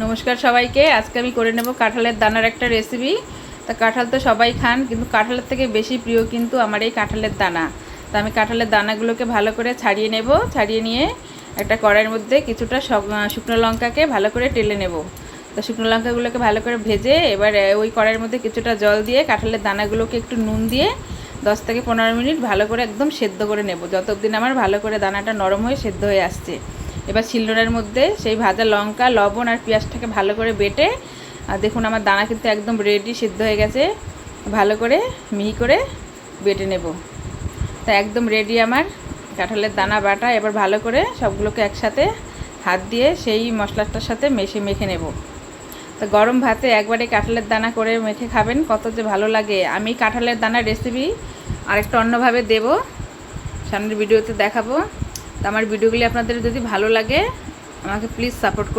নমস্কার সবাইকে। আজকে আমি করে নেব কাঁঠালের দানার একটা রেসিপি। তা কাঁঠাল তো সবাই খান, কিন্তু কাঁঠালের থেকে বেশি প্রিয় কিন্তু আমার এই কাঁঠালের দানা। তো আমি কাঁঠালের দানাগুলোকে ভালো করে ছাড়িয়ে নেব। ছাড়িয়ে নিয়ে একটা কড়াইয়ের মধ্যে কিছুটা শুকনো লঙ্কাকে ভালো করে টেলে নেব। তো শুকনো লঙ্কাগুলোকে ভালো করে ভেজে এবার ওই কড়াইয়ের মধ্যে কিছুটা জল দিয়ে কাঁঠালের দানাগুলোকে একটু নুন দিয়ে 10 থেকে 15 মিনিট ভালো করে একদম সেদ্ধ করে নেব, যত অবধি আমার ভালো করে দানাটা নরম হয়ে সেদ্ধ হয়ে আসছে। এবার শিলনোড়ার মধ্যে সেই ভাজা লঙ্কা, লবণ আর পেঁয়াজটাকে ভালো করে বেটে, আর দেখুন আমার দানা কিন্তু একদম রেডি, সিদ্ধ হয়ে গেছে। ভালো করে মিহি করে বেটে নেব। তা একদম রেডি আমার কাঁঠালের দানা বাটা। এবার ভালো করে সবগুলোকে একসাথে হাত দিয়ে সেই মশলাটার সাথে মেখে নেব। তো গরম ভাতে একবারে কাঁঠালের দানা করে মেখে খাবেন, কত যে ভালো লাগে। আমি কাঁঠালের দানার রেসিপি আরেকটা অন্যভাবে দেব, সামনের ভিডিওতে দেখাবো। তো আমার ভিডিওগুলি আপনাদের যদি ভালো লাগে আমাকে প্লিজ সাপোর্ট করুন।